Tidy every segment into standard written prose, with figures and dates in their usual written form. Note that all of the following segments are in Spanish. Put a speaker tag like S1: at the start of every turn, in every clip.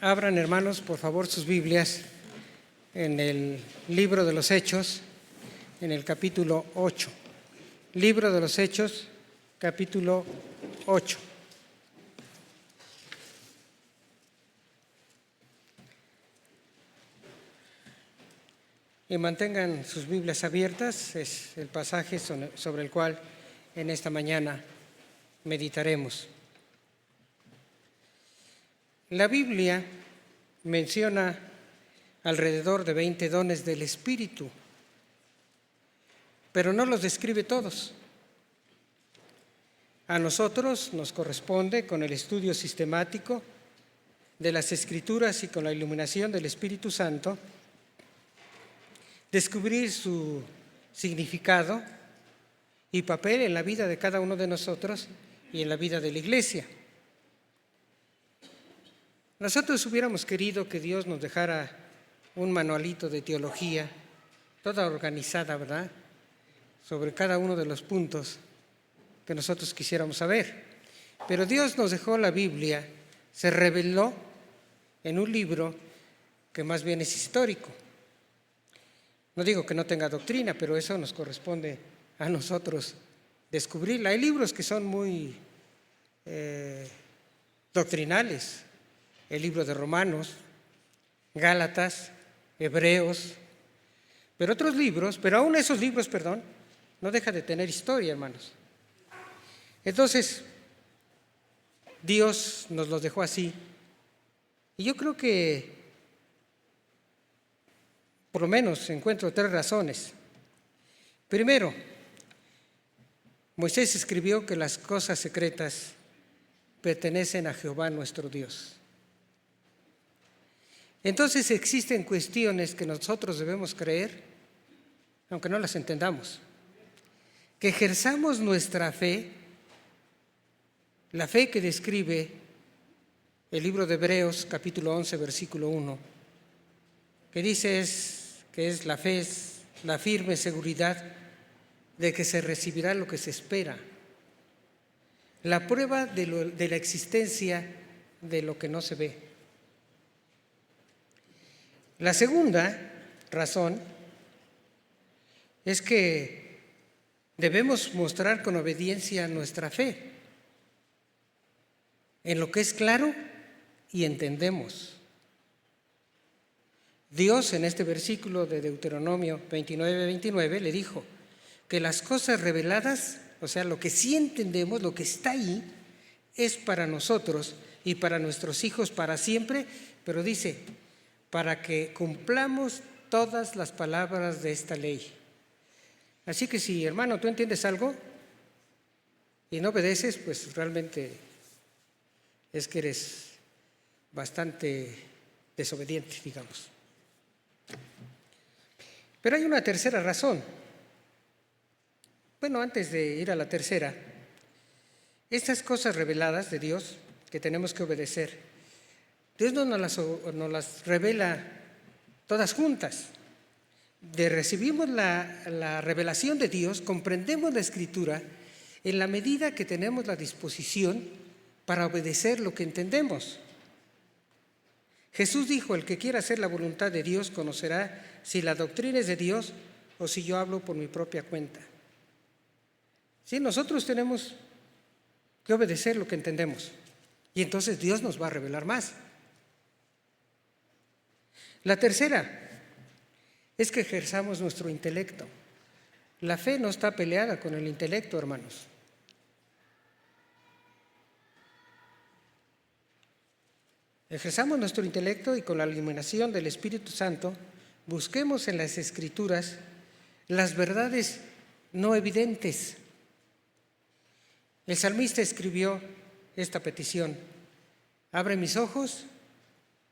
S1: Abran, hermanos, por favor, sus Biblias en el libro de los Hechos, en el capítulo 8. Libro de los Hechos, capítulo 8. Y mantengan sus Biblias abiertas, es el pasaje sobre el cual en esta mañana meditaremos. La Biblia menciona alrededor de 20 dones del Espíritu, pero no los describe todos. A nosotros nos corresponde, con el estudio sistemático de las Escrituras y con la iluminación del Espíritu Santo, descubrir su significado y papel en la vida de cada uno de nosotros y en la vida de la Iglesia. Nosotros hubiéramos querido que Dios nos dejara un manualito de teología, toda organizada, ¿verdad?, sobre cada uno de los puntos que nosotros quisiéramos saber. Pero Dios nos dejó la Biblia, se reveló en un libro que más bien es histórico. No digo que no tenga doctrina, pero eso nos corresponde a nosotros descubrirla. Hay libros que son muy doctrinales. El libro de Romanos, Gálatas, Hebreos, pero otros libros, pero aún esos libros, no deja de tener historia, hermanos. Entonces, Dios nos los dejó así. Y yo creo que, por lo menos, encuentro 3 razones. Primero, Moisés escribió que las cosas secretas pertenecen a Jehová nuestro Dios. Entonces existen cuestiones que nosotros debemos creer, aunque no las entendamos. Que ejerzamos nuestra fe, la fe que describe el libro de Hebreos, capítulo 11, versículo 1, que dice que es la fe, es la firme seguridad de que se recibirá lo que se espera. La prueba de la existencia de lo que no se ve. La segunda razón es que debemos mostrar con obediencia nuestra fe en lo que es claro y entendemos. Dios en este versículo de Deuteronomio 29:29 le dijo que las cosas reveladas, o sea, lo que sí entendemos, lo que está ahí, es para nosotros y para nuestros hijos para siempre, pero dice, para que cumplamos todas las palabras de esta ley. Así que si, hermano, tú entiendes algo y no obedeces, pues realmente es que eres bastante desobediente, digamos. Pero hay una tercera razón. Bueno, antes de ir a la tercera, estas cosas reveladas de Dios que tenemos que obedecer, Dios no nos las revela todas juntas. Recibimos la revelación de Dios, comprendemos la Escritura en la medida que tenemos la disposición para obedecer lo que entendemos. Jesús dijo, el que quiera hacer la voluntad de Dios conocerá si la doctrina es de Dios o si yo hablo por mi propia cuenta. Sí, nosotros tenemos que obedecer lo que entendemos y entonces Dios nos va a revelar más. La tercera es que ejerzamos nuestro intelecto. La fe no está peleada con el intelecto, hermanos. Ejerzamos nuestro intelecto y con la iluminación del Espíritu Santo busquemos en las Escrituras las verdades no evidentes. El salmista escribió esta petición: abre mis ojos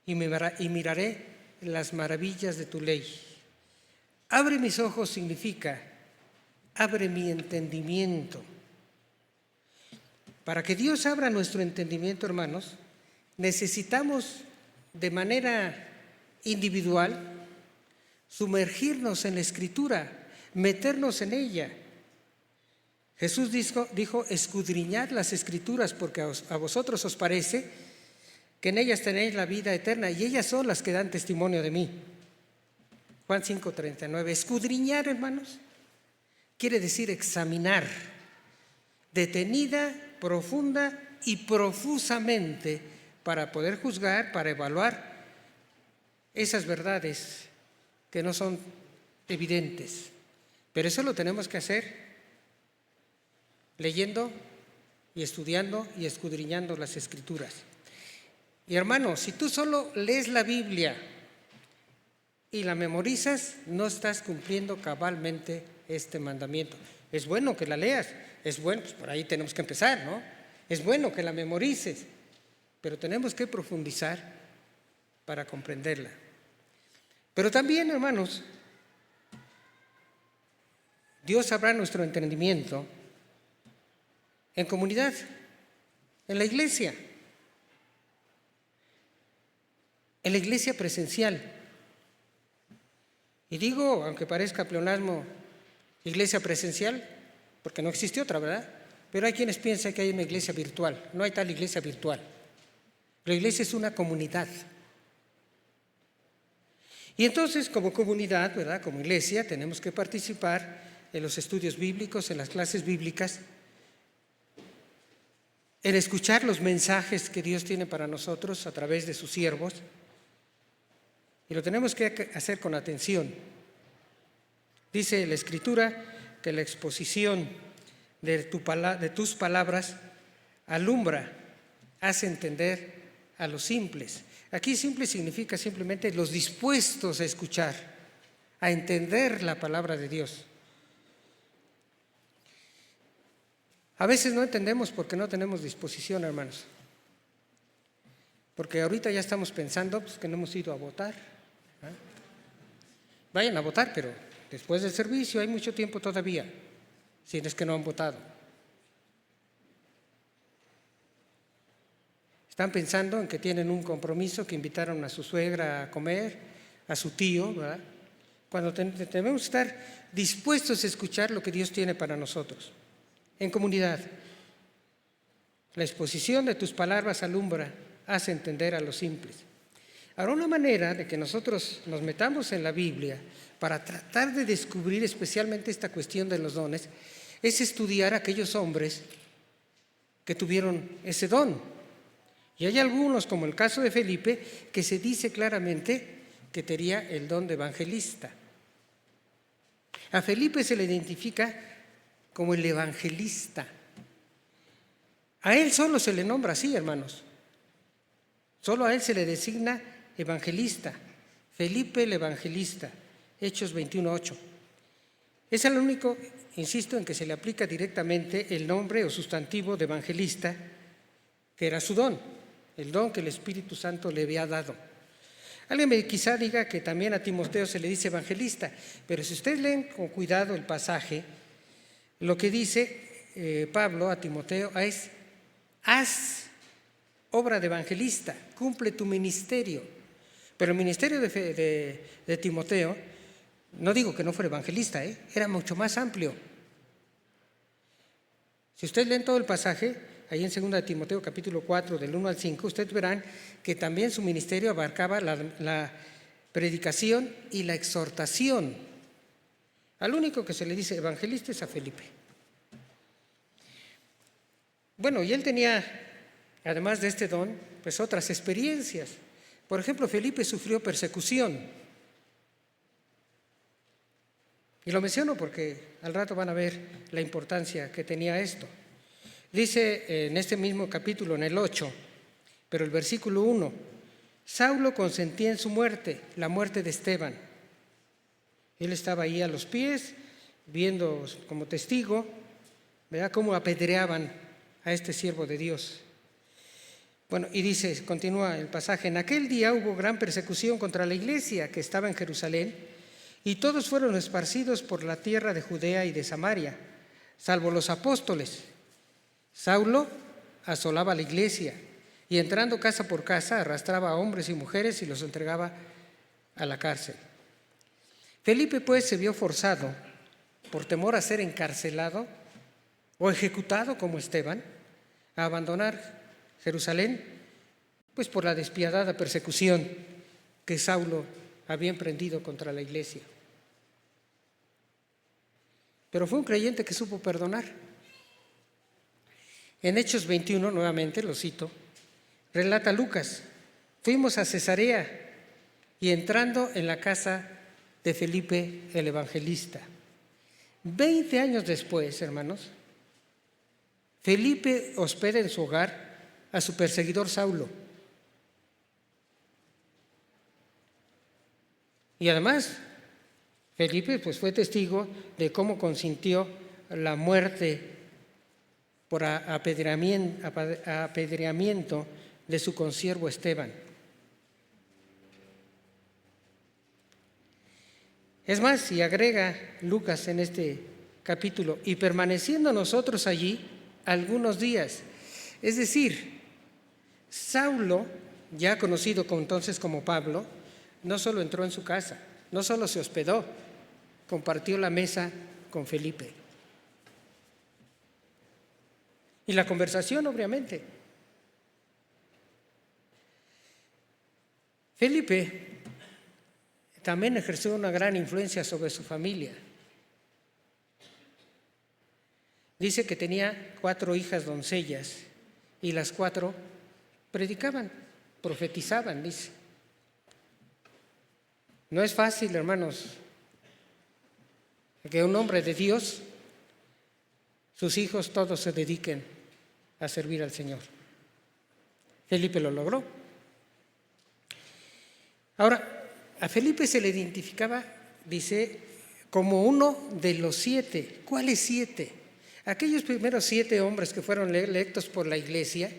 S1: y miraré las maravillas de tu ley. Abre mis ojos significa, abre mi entendimiento. Para que Dios abra nuestro entendimiento, hermanos, necesitamos de manera individual sumergirnos en la Escritura, meternos en ella. Jesús dijo, escudriñad las Escrituras porque a vosotros os parece que en ellas tenéis la vida eterna, y ellas son las que dan testimonio de mí. Juan 5:39. Escudriñar, hermanos, quiere decir examinar, detenida, profunda y profusamente, para poder juzgar, para evaluar esas verdades que no son evidentes. Pero eso lo tenemos que hacer leyendo y estudiando y escudriñando las Escrituras. Y hermano, si tú solo lees la Biblia y la memorizas, no estás cumpliendo cabalmente este mandamiento. Es bueno que la leas, es bueno, pues por ahí tenemos que empezar, ¿no? Es bueno que la memorices, pero tenemos que profundizar para comprenderla. Pero también, hermanos, Dios abra nuestro entendimiento en comunidad, en la iglesia presencial. Y digo, aunque parezca pleonasmo, iglesia presencial, porque no existe otra, ¿verdad? Pero hay quienes piensan que hay una iglesia virtual. No hay tal iglesia virtual. La iglesia es una comunidad. Y entonces, como comunidad, ¿verdad?, como iglesia, tenemos que participar en los estudios bíblicos, en las clases bíblicas, en escuchar los mensajes que Dios tiene para nosotros a través de sus siervos. Y lo tenemos que hacer con atención. Dice la Escritura que la exposición de tus palabras alumbra, hace entender a los simples. Aquí simple significa simplemente los dispuestos a escuchar, a entender la palabra de Dios. A veces no entendemos porque no tenemos disposición, hermanos. Porque ahorita ya estamos pensando que no hemos ido a votar. Vayan a votar, pero después del servicio hay mucho tiempo todavía, si es que no han votado. Están pensando en que tienen un compromiso, que invitaron a su suegra a comer, a su tío, ¿verdad? Cuando debemos estar dispuestos a escuchar lo que Dios tiene para nosotros. En comunidad, la exposición de tus palabras alumbra, hace entender a los simples. Ahora, una manera de que nosotros nos metamos en la Biblia para tratar de descubrir especialmente esta cuestión de los dones es estudiar a aquellos hombres que tuvieron ese don. Y hay algunos, como el caso de Felipe, que se dice claramente que tenía el don de evangelista. A Felipe se le identifica como el evangelista. A él solo se le nombra así, hermanos. Solo a él se le designa evangelista. Felipe el evangelista, Hechos 21:8. Es el único, insisto, en que se le aplica directamente el nombre o sustantivo de evangelista, que era su don, el don que el Espíritu Santo le había dado. Alguien quizá diga que también a Timoteo se le dice evangelista, pero si ustedes leen con cuidado el pasaje, lo que dice Pablo a Timoteo es: haz obra de evangelista, cumple tu ministerio. Pero el ministerio de Timoteo, no digo que no fuera evangelista, era mucho más amplio. Si ustedes leen todo el pasaje, ahí en 2 de Timoteo capítulo 4, del 1 al 5, ustedes verán que también su ministerio abarcaba la predicación y la exhortación. Al único que se le dice evangelista es a Felipe. Bueno, y él tenía, además de este don, pues otras experiencias. Por ejemplo, Felipe sufrió persecución. Y lo menciono porque al rato van a ver la importancia que tenía esto. Dice en este mismo capítulo, en el 8, pero el versículo 1, Saulo consentía en su muerte, la muerte de Esteban. Él estaba ahí a los pies, viendo como testigo, ¿verdad?, cómo apedreaban a este siervo de Dios. Bueno, y dice, continúa el pasaje: en aquel día hubo gran persecución contra la iglesia que estaba en Jerusalén, y todos fueron esparcidos por la tierra de Judea y de Samaria, salvo los apóstoles. Saulo asolaba la iglesia y, entrando casa por casa, arrastraba a hombres y mujeres y los entregaba a la cárcel. Felipe, pues, se vio forzado, por temor a ser encarcelado o ejecutado como Esteban, a abandonar Jerusalén pues por la despiadada persecución que Saulo había emprendido contra la iglesia. Pero fue un creyente que supo perdonar. En Hechos 21, nuevamente lo cito, relata Lucas: fuimos a Cesarea y entrando en la casa de Felipe el evangelista. 20 años después, hermanos, Felipe hospeda en su hogar a su perseguidor Saulo. Y además, Felipe pues, fue testigo de cómo consintió la muerte por apedreamiento de su consiervo Esteban. Es más, y agrega Lucas en este capítulo, y permaneciendo nosotros allí algunos días. Es decir, Saulo, ya conocido entonces como Pablo, no solo entró en su casa, no solo se hospedó, compartió la mesa con Felipe. Y la conversación, obviamente. Felipe también ejerció una gran influencia sobre su familia. Dice que tenía 4 hijas doncellas y las 4 predicaban, profetizaban, dice. No es fácil, hermanos, que un hombre de Dios, sus hijos todos se dediquen a servir al Señor. Felipe lo logró. Ahora, a Felipe se le identificaba, dice, como uno de los 7. ¿Cuáles 7? Aquellos primeros 7 hombres que fueron electos por la iglesia,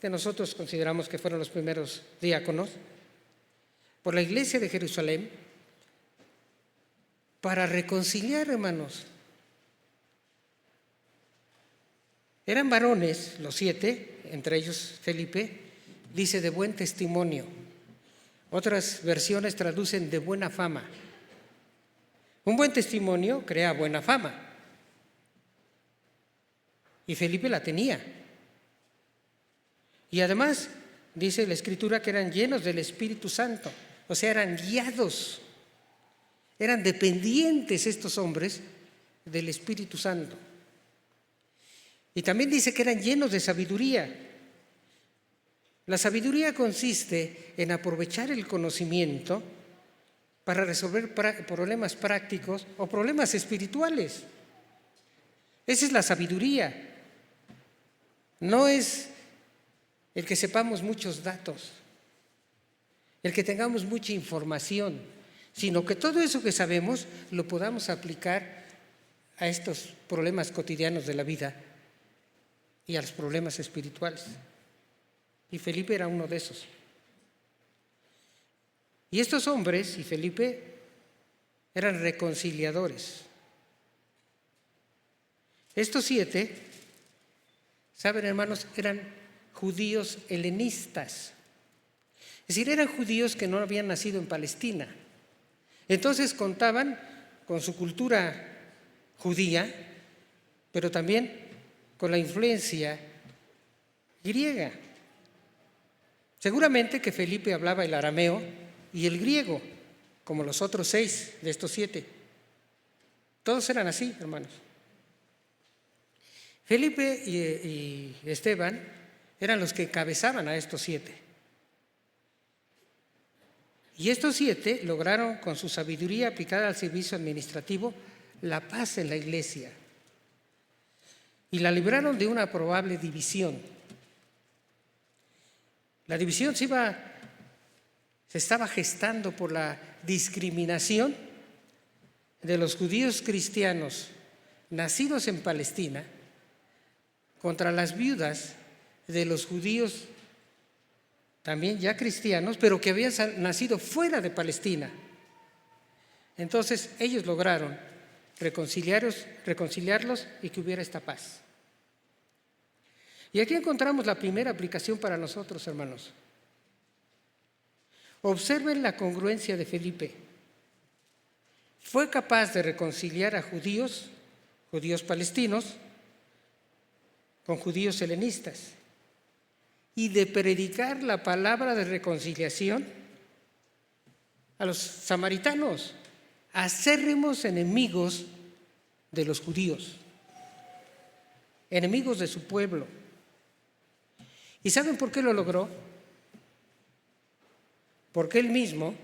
S1: que nosotros consideramos que fueron los primeros diáconos, por la iglesia de Jerusalén, para reconciliar, hermanos. Eran varones, los 7, entre ellos Felipe, dice de buen testimonio. Otras versiones traducen de buena fama. Un buen testimonio crea buena fama. Y Felipe la tenía. Y además, dice la Escritura que eran llenos del Espíritu Santo. O sea, eran guiados. Eran dependientes estos hombres del Espíritu Santo. Y también dice que eran llenos de sabiduría. La sabiduría consiste en aprovechar el conocimiento para resolver problemas prácticos o problemas espirituales. Esa es la sabiduría. No es el que sepamos muchos datos, el que tengamos mucha información, sino que todo eso que sabemos lo podamos aplicar a estos problemas cotidianos de la vida y a los problemas espirituales. Y Felipe era uno de esos. Y estos hombres y Felipe eran reconciliadores. Estos 7, saben, hermanos, eran judíos helenistas. Es decir, eran judíos que no habían nacido en Palestina. Entonces contaban con su cultura judía, pero también con la influencia griega. Seguramente que Felipe hablaba el arameo y el griego, como los otros 6 de estos 7. Todos eran así, hermanos. Felipe y Esteban eran los que encabezaban a estos 7. Y estos 7 lograron, con su sabiduría aplicada al servicio administrativo, la paz en la iglesia. Y la libraron de una probable división. La división se estaba gestando por la discriminación de los judíos cristianos nacidos en Palestina contra las viudas de los judíos también ya cristianos, pero que habían nacido fuera de Palestina. Entonces ellos lograron reconciliarlos y que hubiera esta paz. Y aquí encontramos la primera aplicación para nosotros, hermanos. Observen la congruencia de Felipe. Fue capaz de reconciliar a judíos palestinos, con judíos helenistas. y de predicar la palabra de reconciliación a los samaritanos, acérrimos enemigos de los judíos, enemigos de su pueblo. ¿Y saben por qué lo logró? Porque él mismo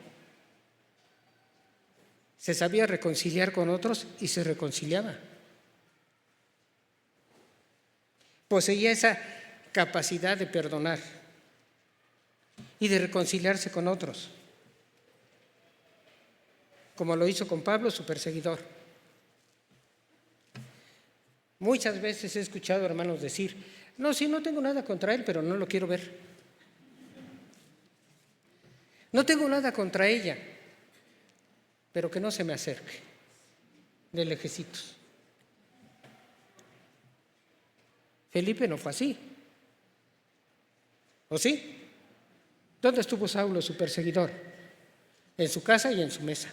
S1: se sabía reconciliar con otros y se reconciliaba. Poseía esa capacidad de perdonar y de reconciliarse con otros, como lo hizo con Pablo, su perseguidor. Muchas veces he escuchado hermanos decir: no, sí, no tengo nada contra él, pero no lo quiero ver. No tengo nada contra ella, pero que no se me acerque, de lejecitos. Felipe no fue así. ¿O sí? ¿Dónde estuvo Saulo, su perseguidor? En su casa y en su mesa.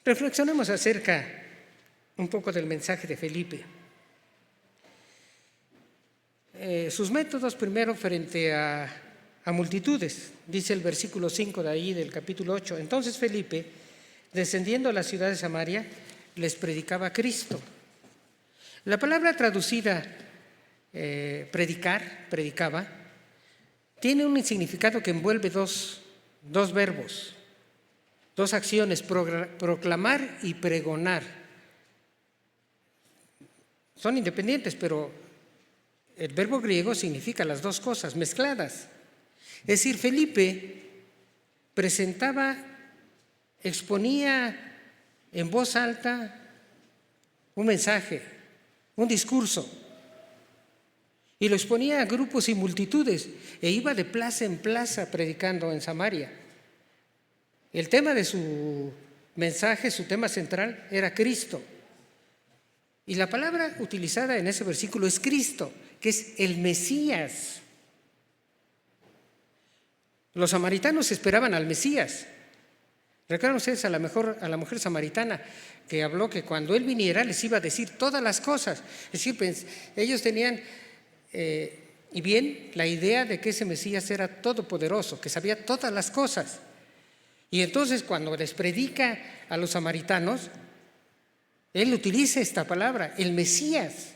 S1: Reflexionemos acerca un poco del mensaje de Felipe. Sus métodos primero frente a multitudes. Dice el versículo 5 de ahí del capítulo 8. Entonces Felipe, descendiendo a la ciudad de Samaria, les predicaba a Cristo. La palabra traducida predicaba, tiene un significado que envuelve dos verbos, dos acciones: proclamar y pregonar. Son independientes, pero el verbo griego significa las dos cosas mezcladas. Es decir, Felipe presentaba, exponía en voz alta un mensaje, un discurso, y lo exponía a grupos y multitudes, e iba de plaza en plaza predicando en Samaria. El tema de su mensaje, su tema central, era Cristo. Y la palabra utilizada en ese versículo es Cristo, que es el Mesías. Los samaritanos esperaban al Mesías. Recuerdan ustedes a la mujer samaritana que habló que cuando él viniera les iba a decir todas las cosas. Es decir, ellos tenían y bien la idea de que ese Mesías era todopoderoso, que sabía todas las cosas. Y entonces cuando les predica a los samaritanos, él utiliza esta palabra, el Mesías.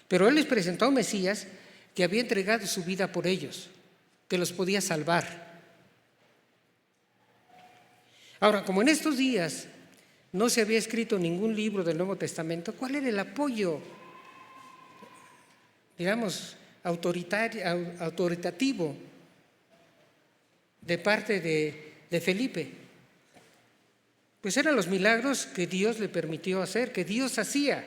S1: Pero él les presentó a un Mesías que había entregado su vida por ellos, que los podía salvar. Ahora, como en estos días no se había escrito ningún libro del Nuevo Testamento, ¿cuál era el apoyo, digamos, autoritativo de parte de Felipe? Pues eran los milagros que Dios le permitió hacer, que Dios hacía.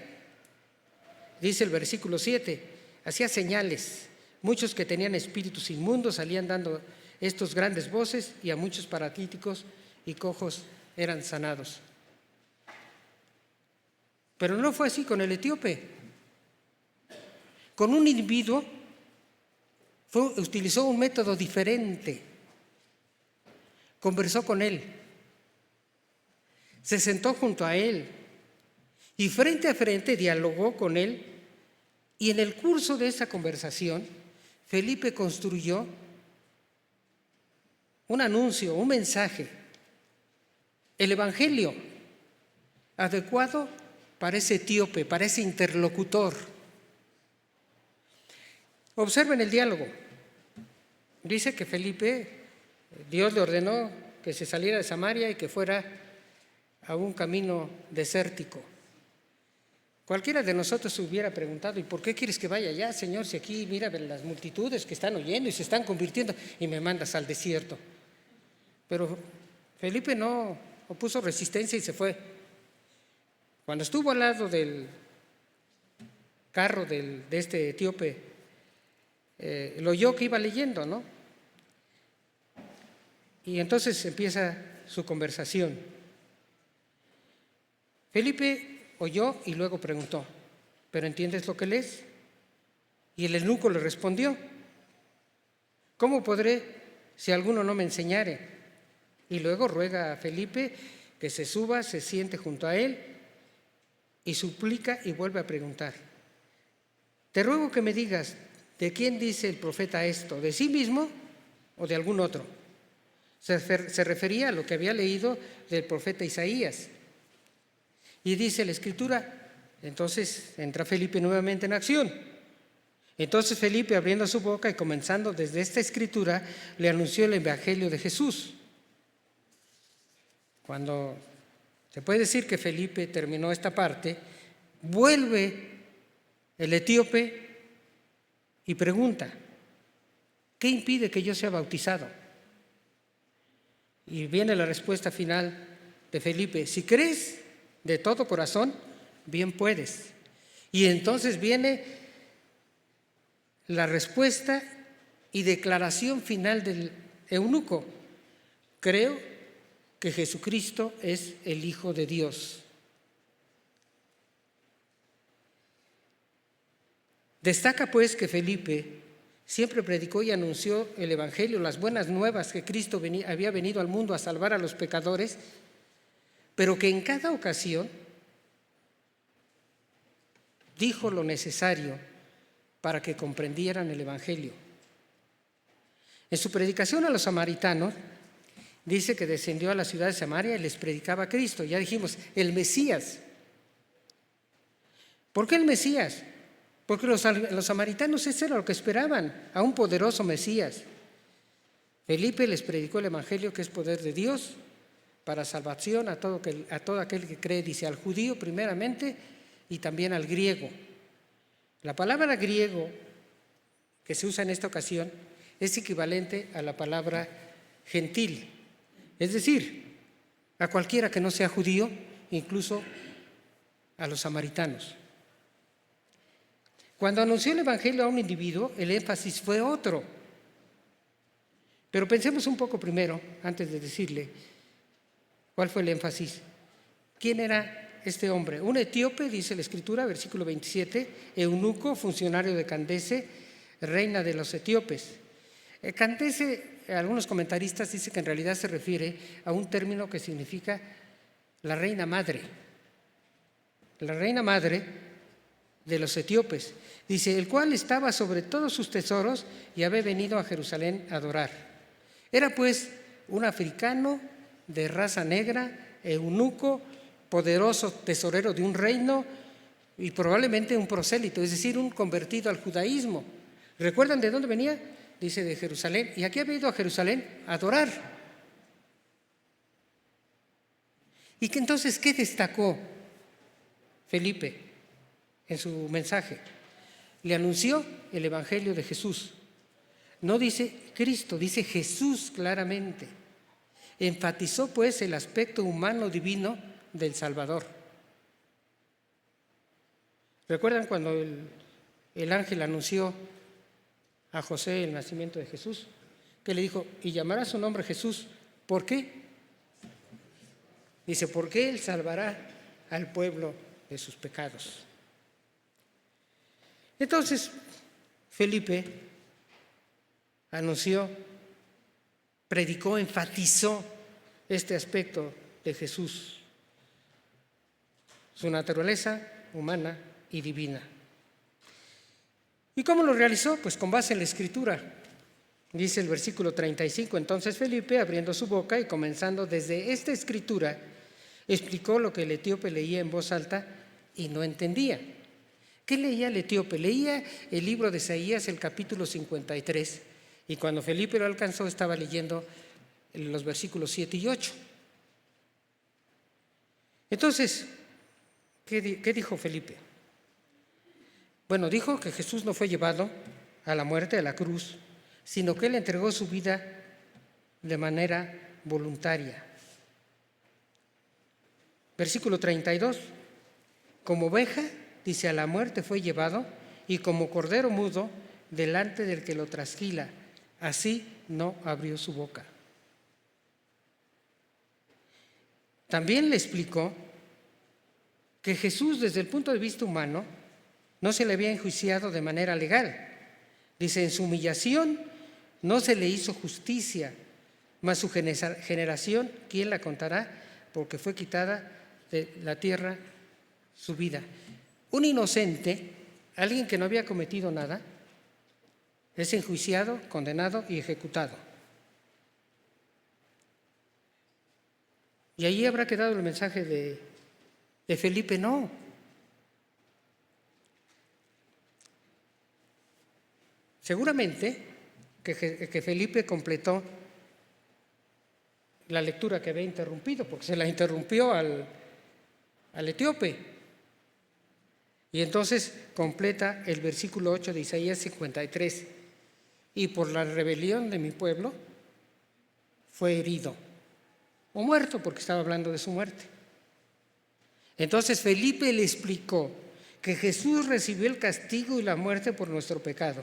S1: Dice el versículo 7, hacía señales. Muchos que tenían espíritus inmundos salían dando estos grandes voces, y a muchos paralíticos y cojos eran sanados. Pero no fue así con el etíope. Con un individuo utilizó un método diferente. Conversó con él, se sentó junto a él y frente a frente dialogó con él, y en el curso de esa conversación Felipe construyó un anuncio, un mensaje, el evangelio adecuado para ese etíope, para ese interlocutor. Observen el diálogo. Dice que Felipe, Dios le ordenó que se saliera de Samaria y que fuera a un camino desértico. Cualquiera de nosotros se hubiera preguntado: ¿y por qué quieres que vaya allá, Señor, si aquí mira las multitudes que están oyendo y se están convirtiendo y me mandas al desierto? Pero Felipe no opuso resistencia y se fue. Cuando estuvo al lado del carro de este etíope, lo oyó que iba leyendo, ¿no? Y entonces empieza su conversación. Felipe oyó y luego preguntó: ¿pero entiendes lo que lees? Y el eunuco le respondió: ¿cómo podré si alguno no me enseñare? Y luego ruega a Felipe que se suba, se siente junto a él, y suplica y vuelve a preguntar: te ruego que me digas, ¿de quién dice el profeta esto? ¿De sí mismo o de algún otro? Se refería a lo que había leído del profeta Isaías. Y dice la Escritura, entonces entra Felipe nuevamente en acción. Entonces Felipe, abriendo su boca y comenzando desde esta Escritura, le anunció el Evangelio de Jesús. Cuando se puede decir que Felipe terminó esta parte, vuelve el etíope y pregunta: ¿qué impide que yo sea bautizado? Y viene la respuesta final de Felipe: si crees de todo corazón, bien puedes. Y entonces viene la respuesta y declaración final del eunuco: creo que Jesucristo es el Hijo de Dios. Destaca pues que Felipe siempre predicó y anunció el Evangelio, las buenas nuevas, que Cristo había venido al mundo a salvar a los pecadores, pero que en cada ocasión dijo lo necesario para que comprendieran el Evangelio. En su predicación a los samaritanos, dice que descendió a la ciudad de Samaria y les predicaba a Cristo. Ya dijimos, el Mesías. ¿Por qué el Mesías? Porque los samaritanos eso era lo que esperaban, a un poderoso Mesías. Felipe les predicó el Evangelio, que es poder de Dios para salvación a todo aquel que cree, dice, al judío primeramente y también al griego. La palabra griego que se usa en esta ocasión es equivalente a la palabra gentil, es decir, a cualquiera que no sea judío, incluso a los samaritanos. Cuando anunció el Evangelio a un individuo, el énfasis fue otro. Pero pensemos un poco primero, antes de decirle cuál fue el énfasis. ¿Quién era este hombre? Un etíope, dice la Escritura, versículo 27, eunuco, funcionario de Candace, reina de los etíopes. Candace, algunos comentaristas dicen que en realidad se refiere a un término que significa la reina madre. La reina madre de los etíopes. Dice, el cual estaba sobre todos sus tesoros y había venido a Jerusalén a adorar. Era pues un africano de raza negra, eunuco, poderoso tesorero de un reino y probablemente un prosélito, es decir, un convertido al judaísmo. ¿Recuerdan de dónde venía? Dice, de Jerusalén. ¿Y aquí había ido a Jerusalén a adorar? ¿Y que entonces qué destacó Felipe en su mensaje? Le anunció el Evangelio de Jesús. No dice Cristo, dice Jesús claramente. Enfatizó pues el aspecto humano divino del Salvador. ¿Recuerdan cuando el ángel anunció a José el nacimiento de Jesús? Que le dijo, y llamará su nombre Jesús. ¿Por qué? Dice, porque él salvará al pueblo de sus pecados. Entonces, Felipe anunció, predicó, enfatizó este aspecto de Jesús, su naturaleza humana y divina. ¿Y cómo lo realizó? Pues con base en la Escritura. Dice el versículo 35, entonces Felipe, abriendo su boca y comenzando desde esta Escritura, explicó lo que el etíope leía en voz alta y no entendía. ¿Qué leía el etíope? Leía el libro de Isaías, el capítulo 53, y cuando Felipe lo alcanzó estaba leyendo los versículos 7 y 8. Entonces, ¿qué dijo Felipe? Bueno, dijo que Jesús no fue llevado a la muerte, a la cruz, sino que él entregó su vida de manera voluntaria. Versículo 32, como oveja, dice, a la muerte fue llevado, y como cordero mudo delante del que lo trasquila, así no abrió su boca. También le explicó que Jesús, desde el punto de vista humano, no se le había enjuiciado de manera legal. Dice, en su humillación no se le hizo justicia, mas su generación, ¿quién la contará? Porque fue quitada de la tierra su vida. Un inocente, alguien que no había cometido nada, es enjuiciado, condenado y ejecutado. Y allí habrá quedado el mensaje de Felipe, no. Seguramente que Felipe completó la lectura que había interrumpido, porque se la interrumpió al etíope. Y entonces completa el versículo 8 de Isaías 53. Y por la rebelión de mi pueblo fue herido o muerto, porque estaba hablando de su muerte. Entonces Felipe le explicó que Jesús recibió el castigo y la muerte por nuestro pecado.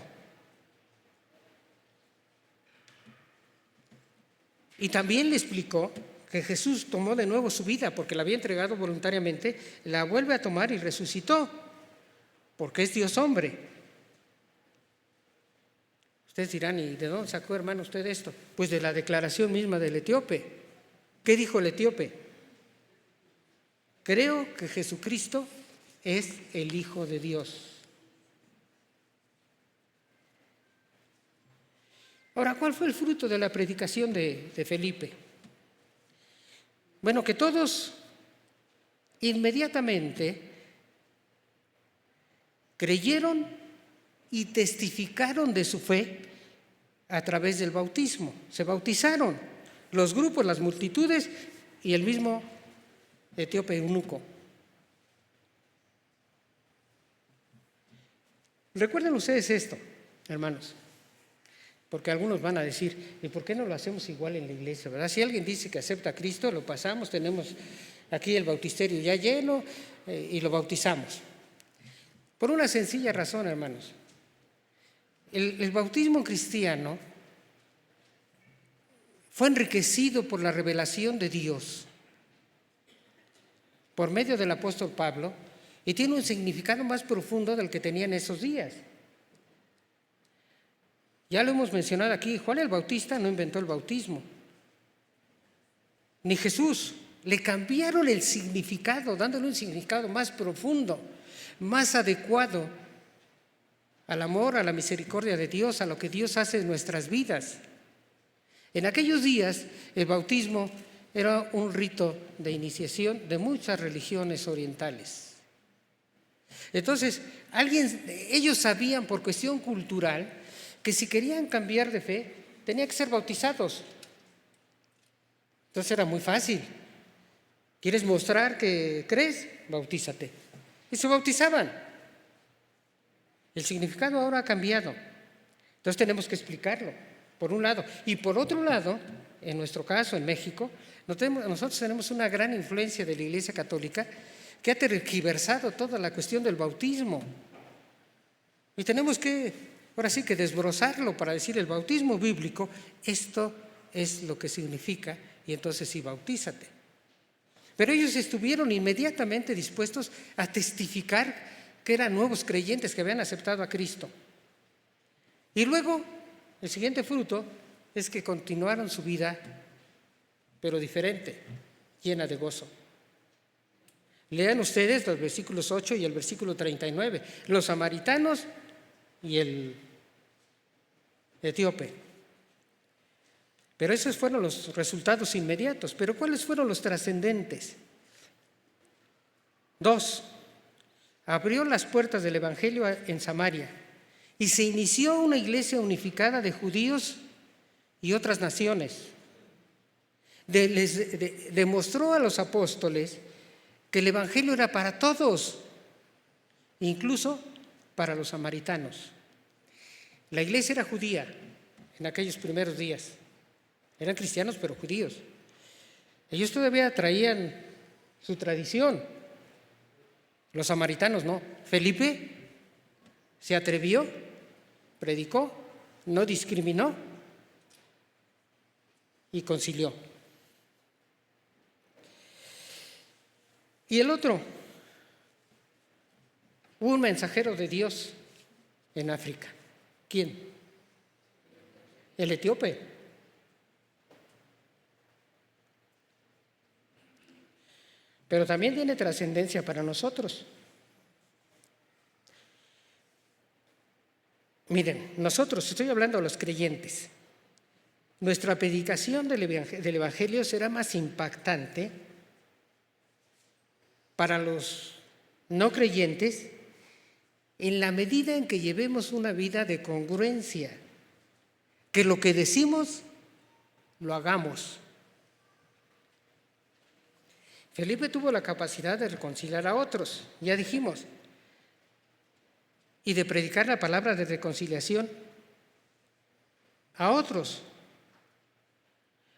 S1: Y también le explicó que Jesús tomó de nuevo su vida porque la había entregado voluntariamente, la vuelve a tomar y resucitó, porque es Dios hombre. Ustedes dirán, ¿y de dónde sacó, hermano, usted esto? Pues de la declaración misma del etíope. ¿Qué dijo el etíope? Creo que Jesucristo es el Hijo de Dios. Ahora, ¿cuál fue el fruto de la predicación de Felipe? Bueno, que todos inmediatamente creyeron y testificaron de su fe a través del bautismo. Se bautizaron los grupos, las multitudes y el mismo etíope eunuco. Recuerden ustedes esto, hermanos, porque algunos van a decir, ¿y por qué no lo hacemos igual en la iglesia? ¿Verdad? Si alguien dice que acepta a Cristo, lo pasamos, tenemos aquí el bautisterio ya lleno y lo bautizamos. Por una sencilla razón, hermanos. El bautismo cristiano fue enriquecido por la revelación de Dios por medio del apóstol Pablo y tiene un significado más profundo del que tenía en esos días. Ya lo hemos mencionado aquí, Juan el Bautista no inventó el bautismo, ni Jesús. Le cambiaron el significado, dándole un significado más profundo, más adecuado al amor, a la misericordia de Dios, a lo que Dios hace en nuestras vidas. En aquellos días, el bautismo era un rito de iniciación de muchas religiones orientales. Entonces, ellos sabían por cuestión cultural que si querían cambiar de fe, tenían que ser bautizados. Entonces era muy fácil. ¿Quieres mostrar que crees? Bautízate. Y se bautizaban. El significado ahora ha cambiado. Entonces tenemos que explicarlo, por un lado. Y por otro lado, en nuestro caso, en México, nosotros tenemos una gran influencia de la Iglesia Católica que ha tergiversado toda la cuestión del bautismo. Y tenemos que, ahora sí que desbrozarlo para decir el bautismo bíblico, esto es lo que significa, y entonces sí, bautízate. Pero ellos estuvieron inmediatamente dispuestos a testificar que eran nuevos creyentes que habían aceptado a Cristo. Y luego, el siguiente fruto es que continuaron su vida, pero diferente, llena de gozo. Lean ustedes los versículos 8 y el versículo 39, los samaritanos y el etíope. Pero esos fueron los resultados inmediatos. ¿Pero cuáles fueron los trascendentes? 2. Abrió las puertas del Evangelio en Samaria y se inició una iglesia unificada de judíos y otras naciones. Demostró a los apóstoles que el Evangelio era para todos, incluso para los samaritanos. La iglesia era judía en aquellos primeros días. Eran cristianos, pero judíos. Ellos todavía traían su tradición. Los samaritanos no. Felipe se atrevió, predicó, no discriminó y concilió. Y el otro, hubo un mensajero de Dios en África. ¿Quién? El etíope. pero también tiene trascendencia para nosotros. Miren, nosotros, estoy hablando a los creyentes, nuestra predicación del Evangelio será más impactante para los no creyentes en la medida en que llevemos una vida de congruencia, que lo que decimos lo hagamos. Felipe tuvo la capacidad de reconciliar a otros, ya dijimos, y de predicar la palabra de reconciliación a otros.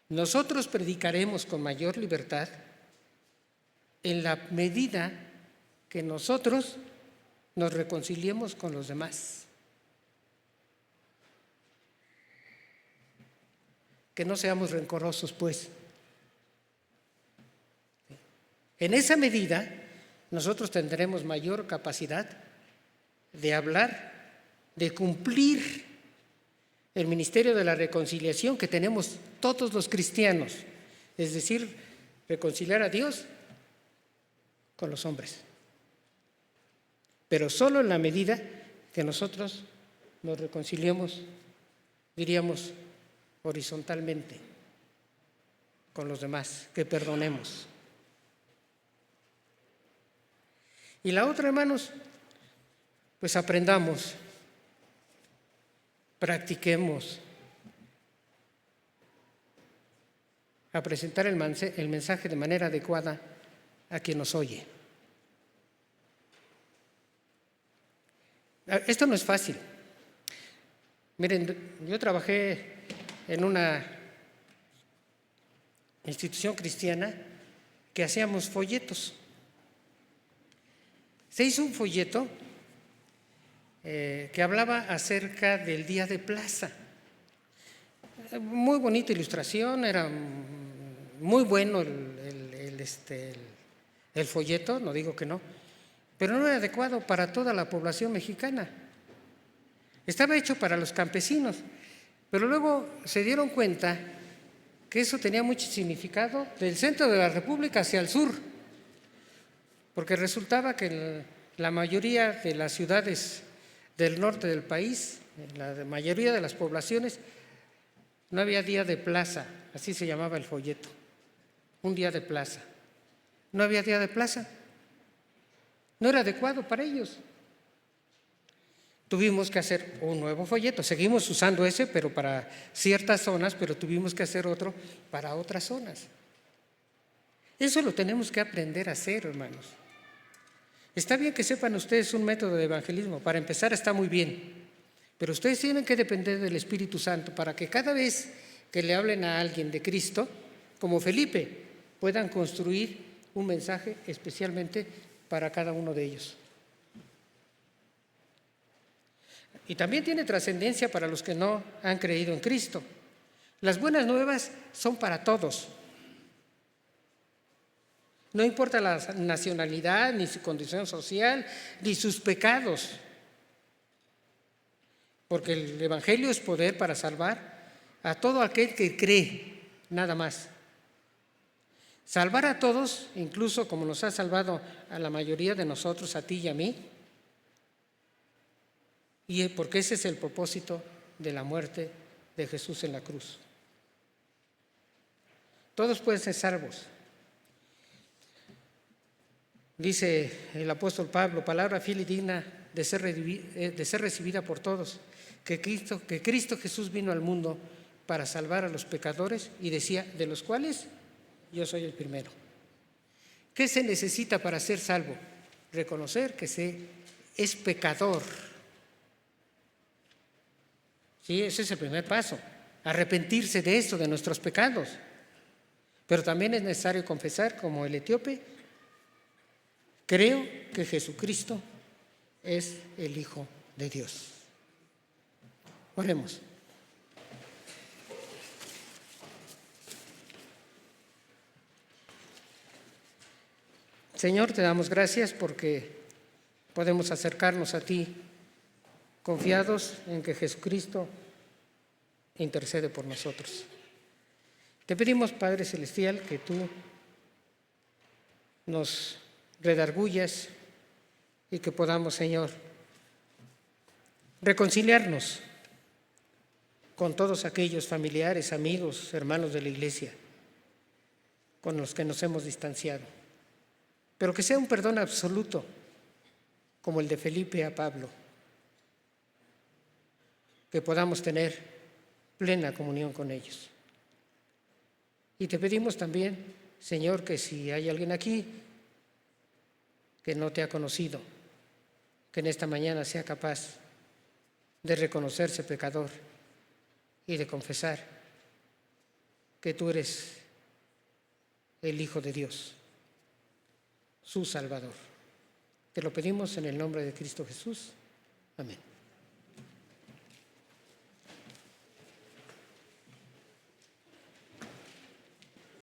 S1: Nosotros predicaremos con mayor libertad en la medida que nosotros nos reconciliemos con los demás. Que no seamos rencorosos, pues. En esa medida, nosotros tendremos mayor capacidad de hablar, de cumplir el ministerio de la reconciliación que tenemos todos los cristianos, es decir, reconciliar a Dios con los hombres. Pero solo en la medida que nosotros nos reconciliemos, diríamos, horizontalmente con los demás, que perdonemos. Y la otra, hermanos, pues aprendamos, practiquemos a presentar el mensaje de manera adecuada a quien nos oye. Esto no es fácil. Miren, yo trabajé en una institución cristiana que hacíamos folletos. Se hizo un folleto que hablaba acerca del Día de Plaza. Muy bonita ilustración, era muy bueno el folleto, no digo que no, pero no era adecuado para toda la población mexicana. Estaba hecho para los campesinos, pero luego se dieron cuenta que eso tenía mucho significado del centro de la República hacia el sur, porque resultaba que la mayoría de las ciudades del norte del país, la mayoría de las poblaciones, no había día de plaza, así se llamaba el folleto, un día de plaza. No había día de plaza, no era adecuado para ellos. Tuvimos que hacer un nuevo folleto, seguimos usando ese, pero para ciertas zonas, pero tuvimos que hacer otro para otras zonas. Eso lo tenemos que aprender a hacer, hermanos. Está bien que sepan ustedes un método de evangelismo, para empezar está muy bien, pero ustedes tienen que depender del Espíritu Santo para que cada vez que le hablen a alguien de Cristo, como Felipe, puedan construir un mensaje especialmente para cada uno de ellos. Y también tiene trascendencia para los que no han creído en Cristo. Las buenas nuevas son para todos. No importa la nacionalidad, ni su condición social, ni sus pecados. Porque el Evangelio es poder para salvar a todo aquel que cree, nada más. Salvar a todos, incluso como nos ha salvado a la mayoría de nosotros, a ti y a mí, y porque ese es el propósito de la muerte de Jesús en la cruz. Todos pueden ser salvos. Dice el apóstol Pablo, palabra fiel y digna de ser recibida por todos, que Cristo Jesús vino al mundo para salvar a los pecadores, y decía, de los cuales yo soy el primero. ¿Qué se necesita para ser salvo? Reconocer que se es pecador. Sí, ese es el primer paso, arrepentirse de esto, de nuestros pecados. Pero también es necesario confesar, como el etíope, creo que Jesucristo es el Hijo de Dios. Oremos. Señor, te damos gracias porque podemos acercarnos a ti confiados en que Jesucristo intercede por nosotros. Te pedimos, Padre Celestial, que tú nos redarguyas y que podamos, Señor, reconciliarnos con todos aquellos familiares, amigos, hermanos de la Iglesia con los que nos hemos distanciado. Pero que sea un perdón absoluto, como el de Felipe a Pablo, que podamos tener plena comunión con ellos. Y te pedimos también, Señor, que si hay alguien aquí que no te ha conocido, que en esta mañana sea capaz de reconocerse pecador y de confesar que tú eres el Hijo de Dios, su Salvador. Te lo pedimos en el nombre de Cristo Jesús. Amén.